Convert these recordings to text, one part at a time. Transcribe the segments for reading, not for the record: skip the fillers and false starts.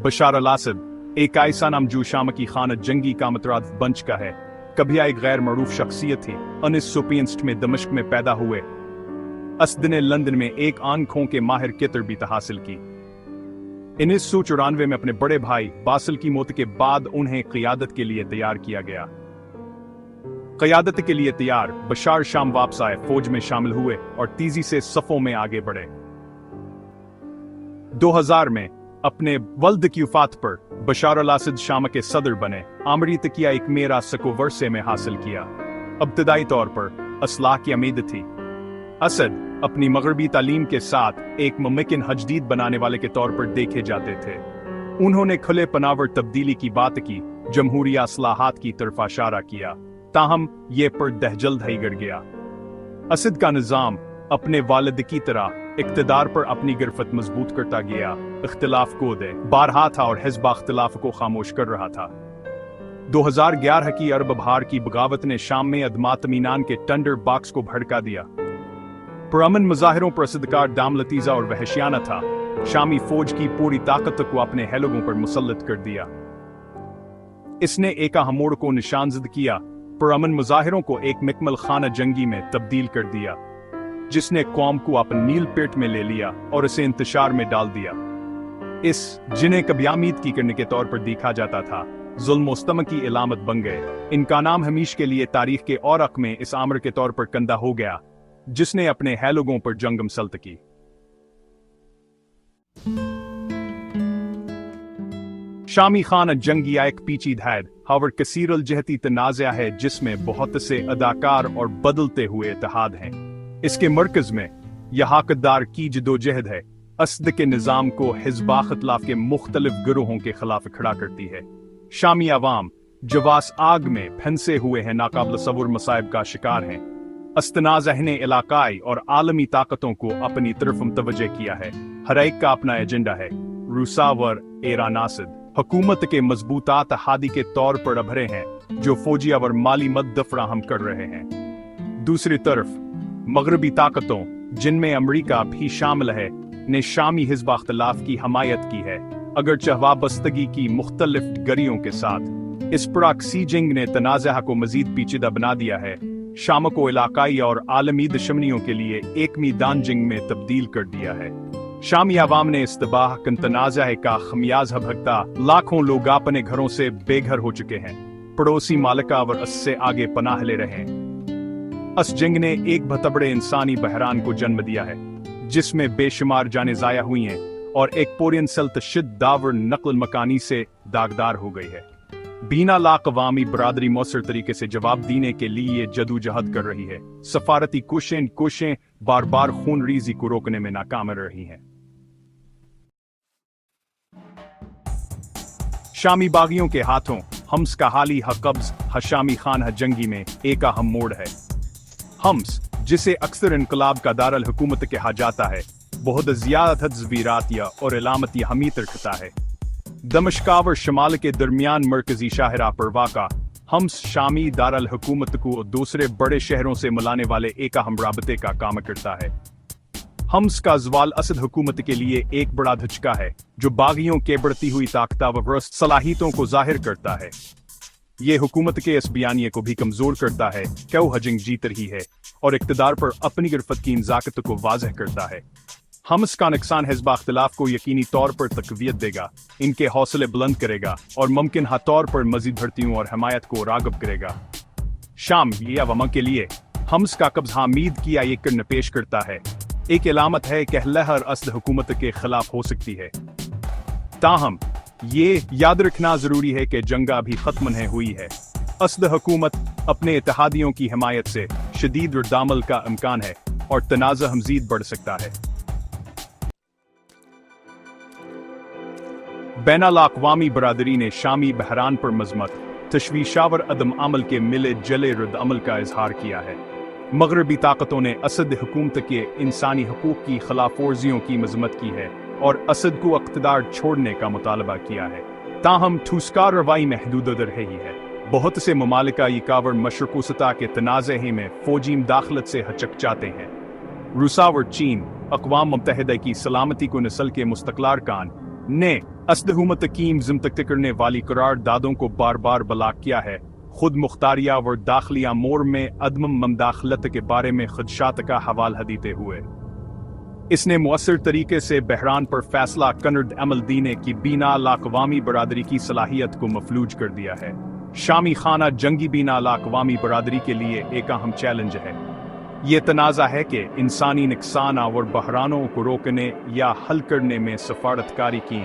बशार al Assad एक ऐसा नाम जो शाम की खाना जंगी का मतराद बन चुका है। कभी एक गैर मरूफ शख्सियत थी। 1965 में दमिश्क में पैदा हुए असद ने लंदन में एक आंखों के माहिर की तरबियत हासिल की। 1994 में अपने बड़े भाई बासिल की मौत के बाद उन्हें क़ियादत के लिए तैयार किया गया। क़ियादत के लिए तैयार बशार शाम वापस आए, फौज में शामिल हुए और तेजी से सफ़ों में आगे बढ़े। 2000 में अपने वल्द की वफात पर बशार अल-असद शाम के सदर बने। आमरी तकिया एक मेरा सको वर्षे में हासिल किया। इब्तदाई तौर पर असलाह की उम्मीद थी। असद अपनी मगरबी तालीम के साथ एक मुमकिन हजदीद बनाने वाले के तौर पर देखे जाते थे। उन्होंने खुले पनावर तब्दीली की बात की, जमहूरी असलाहात की तरफ इशारा किया, ताहम ये पर दहजल्द ही गिर गया। असद का निज़ाम अपने वालिद की तरह इक़्तिदार पर अपनी गिरफ्त मजबूत करता गया। इख्तिलाफ को दे बारहा था और हिज़्ब इख्तिलाफ को खामोश कर रहा था। 2011 की अरब बहार की बगावत ने शाम में अदमातमीनान के टंडर बॉक्स को भड़का दिया। पुरअमन मुजाहिरों पर असदकार दाम लतीजा और वहशियाना था। शामी फौज की पूरी ताकत को अपने हेलोगों पर मुसल्लत कर दिया। इसने एक हमोड़ को निशानजद किया, पुरअमन मुजाहिरों को एक मिकमल खाना जंगी में तब्दील कर दिया, जिसने कौम को अपने नील पेट में ले लिया और इसे इंतशार में डाल दिया। इस जिन्हें कभी उम्मीद की करने के तौर पर देखा जाता था, जुल्म मुस्तम की इलामत बन गए। इनका नाम हमीश के लिए तारीख के औरक में इस आमर के तौर पर कंदा हो गया, जिसने अपने हेलोगों पर जंग मसल्त की। शामी खाना जंगी एक पीचीदा हावर कसीरल जहती तनाज़ा है, जिसमें बहुत से अदाकार और बदलते हुए इत्तेहाद हैं। इसके मरकज में यह हकदार की जदोजहद है। असद के निज़ाम को हिज़्ब इख्तिलाफ के मुख्तलिफ गिरोहों के खिलाफ खड़ा करती है। शामी अवाम जवास आग में फंसे हुए हैं, नाकाबिल तसव्वुर मसाइब का शिकार हैं। अस्तनाज़ह ने इलाकाई और आलमी ताकतों को अपनी तरफ मुतवज्जे किया है। हर एक का अपना एजेंडा है। रूसावर ईरान असद हुकूमत के मजबूतात हादी के तौर पर अभरे हैं, जो फौजी और माली मदद फराहम कर रहे हैं। दूसरी तरफ मगरबी ताकतों, जिनमें अमरीका भी शामिल है, ने शामी हिज़्ब इख्तिलाफ की हमायत की है, अगरचे वाबस्तगी की मुख्तलिफ गरियों के साथ। इस प्रॉक्सी जंग ने तनाज़ा को मजीद पेचीदा बना दिया है, शाम को इलाकाई और आलमी दुश्मनियों के लिए एक मैदान जंग में तब्दील कर दिया है। शामी अवाम ने इस तबाह कन तनाज़ा का खमियाजा भुगता। लाखों लोग अपने घरों से बेघर हो चुके हैं, पड़ोसी मालिका और से आगे पनाह ले रहे हैं। इस जंग ने एक भतबड़े इंसानी बहरान को जन्म दिया है, जिसमें बेशुमार जाने ज़ाया हुई हैं और एक पोरियन सल्तशिद दावर नकल मकानी से दागदार हो गई है। बीना लाख अवामी बरादरी मौसर तरीके से जवाब देने के लिए जदोजहद कर रही है। सफारती कोशें बार बार खून रीजी को रोकने में नाकाम रही हैं। शामी बागियों के हाथों हम्स का हाली हकब्ज हशामी खान जंगी में एक अहम मोड़ है। हम्स, जिसे अक्सर इनकलाब का दारुल हुकूमत कहा जाता है, बहुत ज़्यादा ज़वीरातिया और इलामती हमीत रखता है। दमिश्क और शमाल के दरमियान मरकजी शाहरा पर वाक़ा हम्स शामी दारुल हुकूमत को दूसरे बड़े शहरों से मिलाने वाले एक अहम राबते का काम करता है। हम्स का ज़वाल असद हुकूमत के लिए एक बड़ा धचका है, जो बागियों के बढ़ती हुई ताकतवर सलाहियतों को जाहिर करता है। ये हुकूमत के इस बयानिए को भी कमजोर करता है कि वो जंग जीत रही है और इक़्तिदार पर अपनी गिरफ्त की नज़ाकत को वाज़ह करता है। हम्स का नुकसान हिज़्ब इख्तिलाफ को यकीनी तौर पर तक़वियत देगा, इनके हौसले बुलंद करेगा और मुमकिन तौर पर मज़ीद भर्तियों और हमायत को राग़िब करेगा। शाम ये अवाम के लिए हम्स का कब्ज़ हामीद किया एक करन पेश करता है। एक इलामत है कि लहर असद हुकूमत के खिलाफ हो सकती है। ताहम ये याद रखना जरूरी है कि जंग अभी खत्म नहीं हुई है। असद हुकूमत अपने इत्तेहादियों की हिमायत से शदीद रद्दामल का इम्कान है और तनाज़ा मज़ीद बढ़ सकता है। बैनुल-अक़वामी बरादरी ने शामी बहरान पर मज़म्मत, तशवीशावर अदम अमल के मिले जले रद्द-अमल का इजहार किया है। मगरबी ताकतों ने असद हुकूमत के इंसानी हकूक़ की खिलाफवर्जियों की मज़म्मत की है और असद को इक़्तिदार छोड़ने का मुतालबा किया है। ताहम ठूसकार रवाई महदूद रही है। बहुत से ममालिका यकावर मशरक़ वसता के तनाज़े में फ़ौजी मुदाखलत से हचकचाते हैं। रूसा और चीन अक़वाम मुत्तहिदा की सलामती को नस्ल के मुस्तक़लार कान ने असदहुमत तकीम जिम तक करने वाली करारदादों को बार बार ब्लॉक किया है, खुद मुख्तारिया व दाखिली अमूर में अदम ममदाखलत के बारे में खदशात का हवाला देते हुए इसने मुअस्सर तरीके से बहरान पर फैसला कन्नड अमल दीने की बिना लाकवामी बरादरी की सलाहियत को मफलूज कर दिया है। शामी खाना जंगी बिना लाकवामी बरादरी के लिए एक अहम चैलेंज है। ये तनाज़ा है कि इंसानी नुकसान और बहरानों को रोकने या हल करने में सफारतकारी की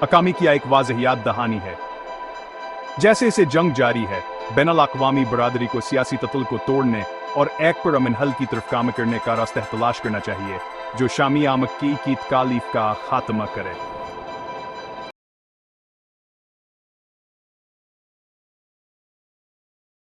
अकामी की एक वाज़ह याद दहानी है। जैसे इसे जंग जारी है, बैनुल अक़वामी बरादरी को सियासी ततल को तोड़ने और एक पर अमन हल की तरफ काम करने का रास्ता तलाश करना चाहिए, जो शामी आमकी की तकालीफ का खात्मा करे।